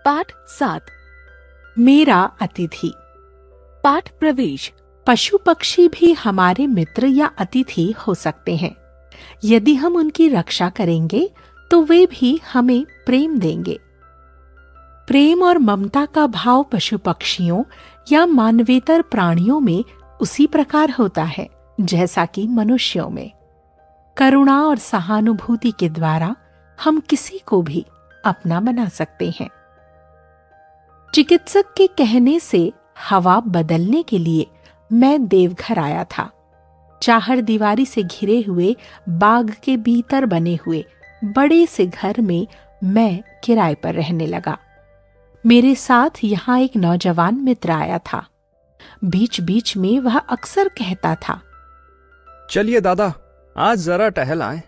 पाठ 7। मेरा अतिथि। पाठ प्रवेश। पशु पक्षी भी हमारे मित्र या अतिथि हो सकते हैं। यदि हम उनकी रक्षा करेंगे तो वे भी हमें प्रेम देंगे। प्रेम और ममता का भाव पशु पक्षियों या मानवेतर प्राणियों में उसी प्रकार होता है जैसा कि मनुष्यों में। करुणा और सहानुभूति के द्वारा हम किसी को भी अपना बना सकते हैं। चिकित्सक के कहने से हवा बदलने के लिए मैं देवघर आया था। चाहर दीवारी से घिरे हुए बाग के भीतर बने हुए बड़े से घर में मैं किराए पर रहने लगा। मेरे साथ यहाँ एक नौजवान मित्र आया था। बीच बीच में वह अक्सर कहता था, चलिए दादा, आज जरा टहल आए।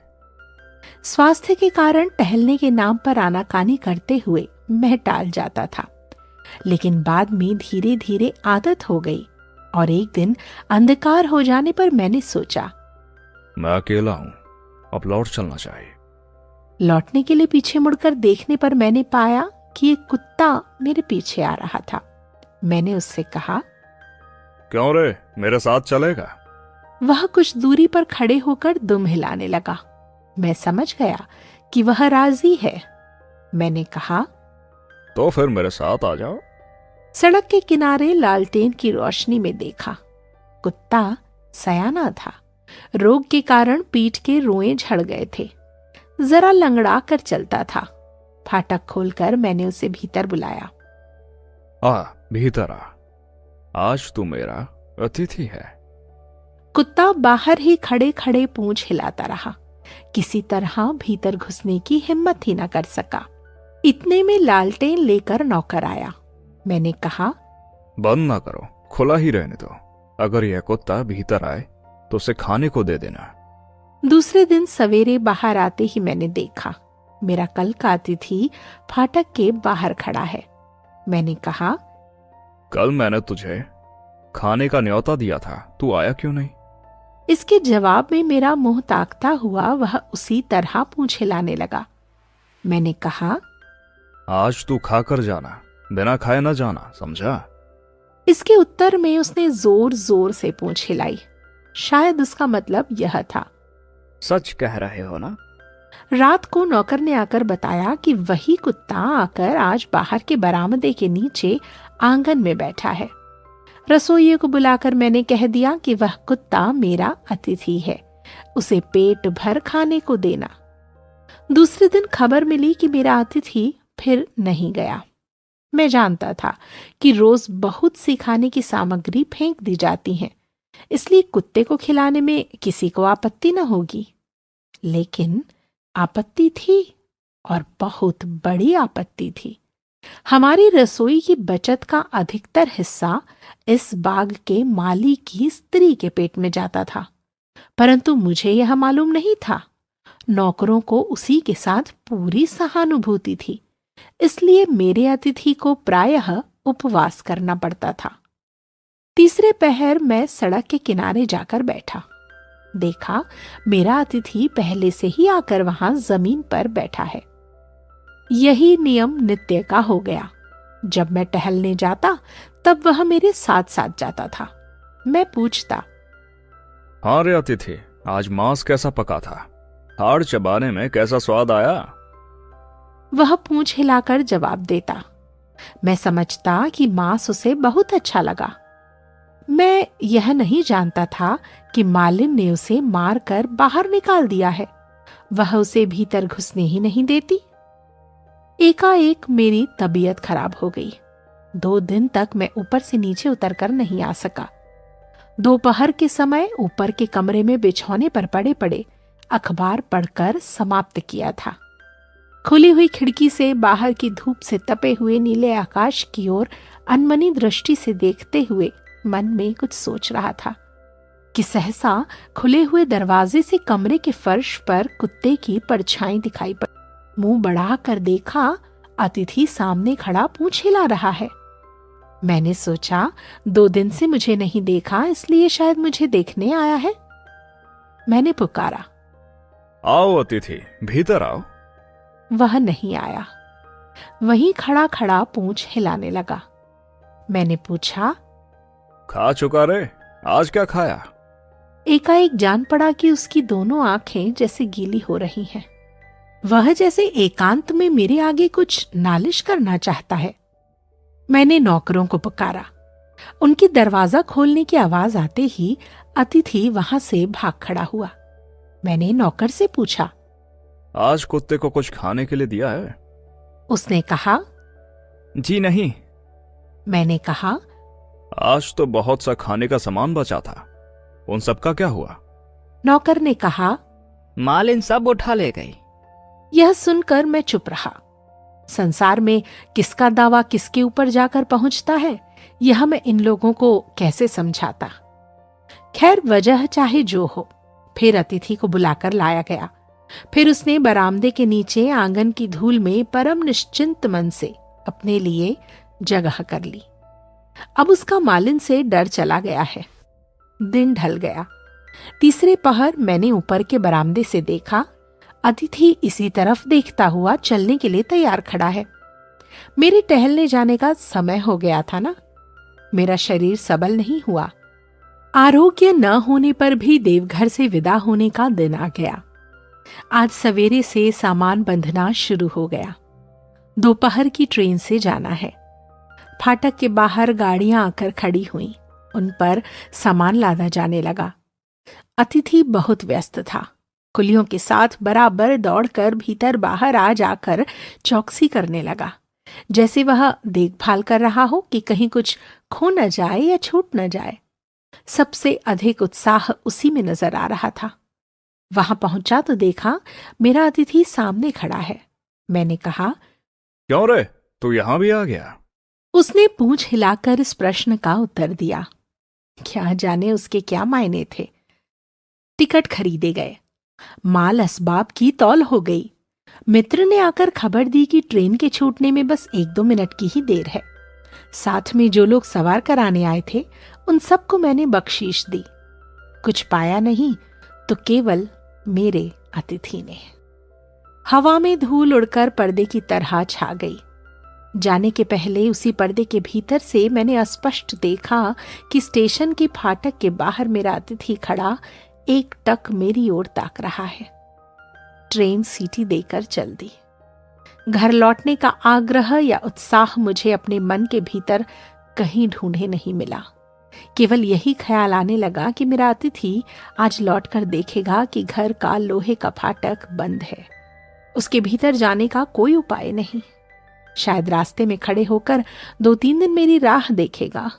स्वास्थ्य के कारण टहलने के नाम पर आनाकानी करते हुए मैं टाल जाता था, लेकिन बाद में धीरे धीरे आदत हो गई और एक दिन अंधकार हो जाने पर मैंने सोचा, मैं अकेला हूं, अब लौट चलना चाहिए। लौटने के लिए पीछे मुड़कर देखने पर मैंने पाया कि एक कुत्ता मेरे पीछे आ रहा था। मैंने उससे कहा, क्यों रे, मेरे साथ चलेगा? वह कुछ दूरी पर खड़े होकर दुम हिलाने लगा। मैं समझ गया कि वह राजी है। मैंने कहा, तो फिर मेरे साथ आ जाओ। सड़क के किनारे लालटेन की रोशनी में देखा। कुत्ता सयाना था। रोग के कारण पीठ के रोएं झड़ गए थे। जरा लंगड़ा कर चलता था। फाटक खोलकर मैंने उसे भीतर बुलाया। भीतर आ, आज तू मेरा अतिथि है। कुत्ता बाहर ही खड़े खड़े पूंछ हिलाता रहा। किसी तरह भीतर घुसने की हिम्मत ही न कर सका। इतने में लालटेन लेकर नौकर आया। मैंने कहा, बंद ना करो, खुला ही रहने दो। अगर यह कुत्ता भीतर आए तो उसे खाने को दे देना। दूसरे दिन सवेरे बाहर आते ही मैंने देखा, मेरा कल का अतिथि फाटक के बाहर खड़ा है। मैंने कहा, कल मैंने तुझे खाने का न्योता दिया था, तू आया क्यों नहीं? इसके जवाब में मेरा मुंह ताकता हुआ वह उसी तरह पूंछ हिलाने लगा। मैंने कहा, आज तू खाकर जाना, बिना खाए न जाना, समझा? इसके उत्तर में उसने जोर जोर से पूंछ हिलाई। शायद उसका मतलब यह था, सच कह रहे हो ना? रात को नौकर ने आकर बताया कि वही कुत्ता आकर आज बाहर के बरामदे के नीचे आंगन में बैठा है। रसोइये को बुलाकर मैंने कह दिया कि वह कुत्ता मेरा अतिथि है, उसे पेट भर खाने को देना। दूसरे दिन खबर मिली कि मेरा अतिथि फिर नहीं गया। मैं जानता था कि रोज बहुत सी खाने की सामग्री फेंक दी जाती है, इसलिए कुत्ते को खिलाने में किसी को आपत्ति न होगी। लेकिन आपत्ति थी, और बहुत बड़ी आपत्ति थी। हमारी रसोई की बचत का अधिकतर हिस्सा इस बाग के माली की स्त्री के पेट में जाता था, परंतु मुझे यह मालूम नहीं था। नौकरों को उसी के साथ पूरी सहानुभूति थी, इसलिए मेरे अतिथि को प्रायः उपवास करना पड़ता था। तीसरे पहर मैं सड़क के किनारे जाकर बैठा। देखा, मेरा अतिथि पहले से ही आकर वहां जमीन पर बैठा है। यही नियम नित्य का हो गया। जब मैं टहलने जाता तब वह मेरे साथ साथ जाता था। मैं पूछता, हाँ रे अतिथि, आज मांस कैसा पका था? हाड़ चबाने में कैसा स्वाद आया? वह पूंछ हिलाकर जवाब देता। मैं समझता कि मांस उसे बहुत अच्छा लगा। मैं यह नहीं जानता था कि मालिन ने उसे मारकर बाहर निकाल दिया है। वह उसे भीतर घुसने ही नहीं देती। एकाएक मेरी तबीयत खराब हो गई। 2 दिन तक मैं ऊपर से नीचे उतरकर नहीं आ सका। दोपहर के समय ऊपर के कमरे में बिछौने पर पड़े पड़े अखबार पढ़कर समाप्त किया था। खुली हुई खिड़की से बाहर की धूप से तपे हुए नीले आकाश की ओर अनमनी दृष्टि से देखते हुए मन में कुछ सोच रहा था कि सहसा खुले हुए दरवाजे से कमरे के फर्श पर कुत्ते की परछाई दिखाई पड़ी। मुंह बढ़ाकर देखा, अतिथि सामने खड़ा पूंछ हिला रहा है। मैंने सोचा, 2 दिन से मुझे नहीं देखा, इसलिए शायद मुझे देखने आया है। मैंने पुकारा, आओ अतिथि, भीतर आओ। वह नहीं आया। वहीं खड़ा खड़ा पूंछ हिलाने लगा। मैंने पूछा, खा चुका रे, आज क्या खाया? एकाएक जान पड़ा कि उसकी दोनों आंखें जैसे गीली हो रही हैं। वह जैसे एकांत में मेरे आगे कुछ नालिश करना चाहता है। मैंने नौकरों को पुकारा। उनकी दरवाजा खोलने की आवाज आते ही अतिथि वहां से भाग खड़ा हुआ। मैंने नौकर से पूछा, आज कुत्ते को कुछ खाने के लिए दिया है? उसने कहा, जी नहीं। मैंने कहा, आज तो बहुत सा खाने का सामान बचा था, उन सब का क्या हुआ? नौकर ने कहा, मालिन सब उठा ले गई। यह सुनकर मैं चुप रहा। संसार में किसका दावा किसके ऊपर जाकर पहुंचता है, यह मैं इन लोगों को कैसे समझाता। खैर, वजह चाहे जो हो, फिर अतिथि को बुलाकर लाया गया। फिर उसने बरामदे के नीचे आंगन की धूल में परम निश्चिंत मन से अपने लिए जगह कर ली। अब उसका मालिन से डर चला गया है। दिन ढल गया। तीसरे पहर मैंने ऊपर के बरामदे से देखा, अतिथि इसी तरफ देखता हुआ चलने के लिए तैयार खड़ा है। मेरे टहलने जाने का समय हो गया था ना। मेरा शरीर सबल नहीं हुआ। आरोग्य न होने पर भी देवघर से विदा होने का दिन आ गया। आज सवेरे से सामान बंधना शुरू हो गया। दोपहर की ट्रेन से जाना है। फाटक के बाहर गाड़ियां आकर खड़ी हुईं। उन पर सामान लादा जाने लगा। अतिथि बहुत व्यस्त था। कुलियों के साथ बराबर दौड़कर भीतर बाहर आ जाकर चौकसी करने लगा, जैसे वह देखभाल कर रहा हो कि कहीं कुछ खो न जाए या छूट न जाए। सबसे अधिक उत्साह उसी में नजर आ रहा था। वहां पहुंचा तो देखा मेरा अतिथि सामने खड़ा है। मैंने कहा, क्यों रे, तू यहां भी आ गया? उसने पूंछ हिलाकर इस प्रश्न का उत्तर दिया। क्या जाने उसके क्या मायने थे। टिकट खरीदे गए। माल असबाब की तौल हो गई। मित्र ने आकर खबर दी कि ट्रेन के छूटने में बस 1-2 मिनट की ही देर है। साथ में जो लोग सवार कराने आए थे उन सबको मैंने बख्शीश दी। कुछ पाया नहीं तो केवल मेरे अतिथि ने। हवा में धूल उड़कर पर्दे की तरह छा गई। जाने के पहले उसी पर्दे के भीतर से मैंने स्पष्ट देखा कि स्टेशन के फाटक के बाहर मेरा अतिथि खड़ा एक टक मेरी ओर ताक रहा है। ट्रेन सीटी देकर चल दी। घर लौटने का आग्रह या उत्साह मुझे अपने मन के भीतर कहीं ढूंढे नहीं मिला। केवल यही ख्याल आने लगा कि मेरा अतिथि आज लौटकर देखेगा कि घर का लोहे का फाटक बंद है। उसके भीतर जाने का कोई उपाय नहीं। शायद रास्ते में खड़े होकर 2-3 दिन मेरी राह देखेगा।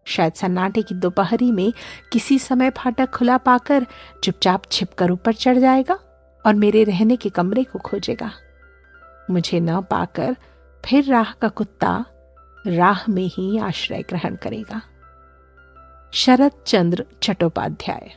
शायद सन्नाटे की दोपहरी में किसी समय फाटक खुला पाकर चुपचाप छिपकर ऊपर चढ़ जाएगा और मेरे रहने के कमरे को खोजेगा। मुझे न पाकर फिर राह का कुत्ता राह में ही आश्रय ग्रहण करेगा। शरत चंद्र चट्टोपाध्याय।